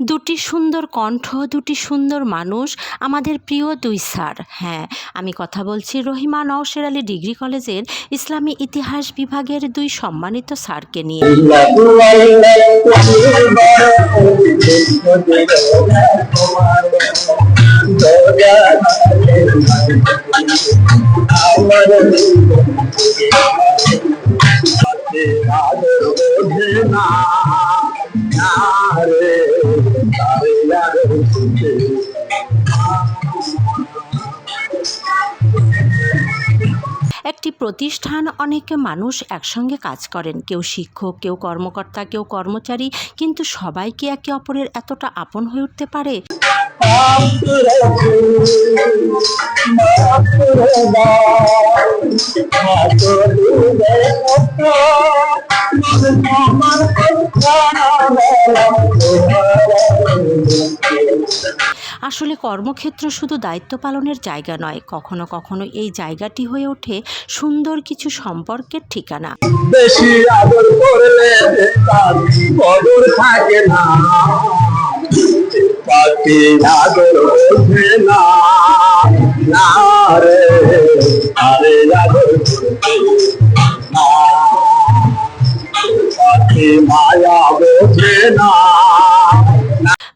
দুটি সুন্দর কণ্ঠ, দুটি সুন্দর মানুষ, আমাদের প্রিয় দুই স্যার। হ্যাঁ, আমি কথা বলছি রহিমা নওশের আলী ডিগ্রি কলেজের ইসলামী ইতিহাস বিভাগের দুই সম্মানিত স্যারকে নিয়ে। একটি প্রতিষ্ঠান, অনেক মানুষ একসঙ্গে কাজ করেন, কেউ শিক্ষক, কেউ কর্মকর্তা, কেউ কর্মচারী, কিন্তু সবাই কি একে অপরের এতটা আপন হয়ে উঠতে পারে? আসলে কর্মক্ষেত্র শুধু দায়িত্ব পালনের জায়গা নয়, কখনো কখনো এই জায়গাটি হয়ে ওঠে সুন্দর কিছু সম্পর্কের ঠিকানা। বেশি আদর করলে তার কদর থাকে না, পাখি আদর ওঠে না, না রে আরে আদর করতে না, পাখি মায়া বোঝে না।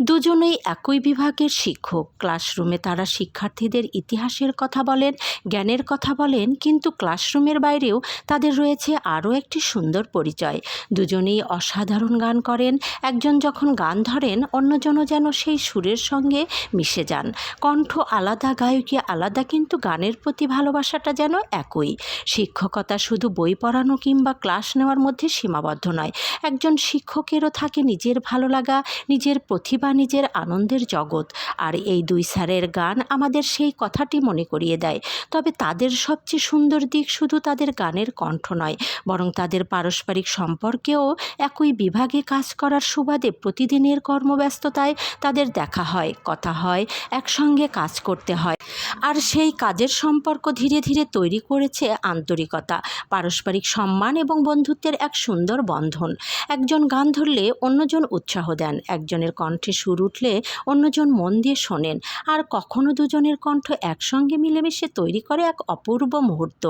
দুজনেই একই বিভাগের শিক্ষক। ক্লাসরুমে তারা শিক্ষার্থীদের ইতিহাসের কথা বলেন, জ্ঞানের কথা বলেন, কিন্তু ক্লাসরুমের বাইরেও তাদের রয়েছে আরও একটি সুন্দর পরিচয়। দুজনেই অসাধারণ গান করেন। একজন যখন গান ধরেন, অন্যজনও যেন সেই সুরের সঙ্গে মিশে যান। কণ্ঠ আলাদা, গায়কী আলাদা, কিন্তু গানের প্রতি ভালোবাসাটা যেন একই। শিক্ষকতা শুধু বই পড়ানো কিংবা ক্লাস নেওয়ার মধ্যে সীমাবদ্ধ নয়। একজন শিক্ষকেরও থাকে নিজের ভালো লাগা, নিজের প্রতিভা, নিজের আনন্দের জগৎ। আর এই দুই স্যারের গান আমাদের সেই কথাটি মনে করিয়ে দেয়। তবে তাদের সবচেয়ে সুন্দর দিক শুধু তাদের গানের কণ্ঠ নয়, বরং তাদের পারস্পরিক সম্পর্কেও। একই বিভাগে কাজ করার সুবাদে প্রতিদিনের কর্মব্যস্ততায় তাদের দেখা হয়, কথা হয়, একসঙ্গে কাজ করতে হয়। আর সেই কাজের সম্পর্ক ধীরে ধীরে তৈরি করেছে আন্তরিকতা, পারস্পরিক সম্মান এবং বন্ধুত্বের এক সুন্দর বন্ধন। একজন গান ধরলে অন্যজন উৎসাহ দেন, একজনের কণ্ঠে সুর উঠলে অন্যজন মন দিয়ে শোনেন, আর কখনো দুজনের কণ্ঠ একসঙ্গে মিলেমিশে তৈরি করে এক অপূর্ব মুহূর্ত।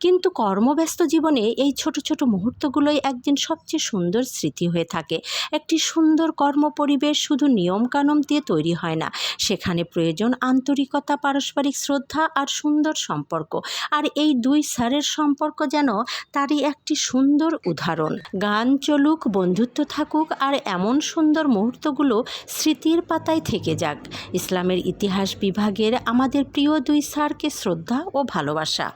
কিন্তু কর্মব্যস্ত জীবনে এই ছোট ছোট মুহূর্তগুলোই একদিন সবচেয়ে সুন্দর স্মৃতি হয়ে থাকে। একটি সুন্দর কর্মপরিবেশ শুধু নিয়মকানুন দিয়ে তৈরি হয় না, সেখানে প্রয়োজন আন্তরিকতা, পারস্পরিক শ্রদ্ধা আর সুন্দর সম্পর্ক। আর এই দুই স্যারের সম্পর্ক যেন তারই একটি সুন্দর উদাহরণ। গান চলুক, বন্ধুত্ব থাকুক, আর এমন সুন্দর মুহূর্তগুলো স্মৃতির পাতায় থেকে যাক। ইসলামের ইতিহাস বিভাগের আমাদের প্রিয় দুই স্যারকে শ্রদ্ধা ও ভালোবাসা।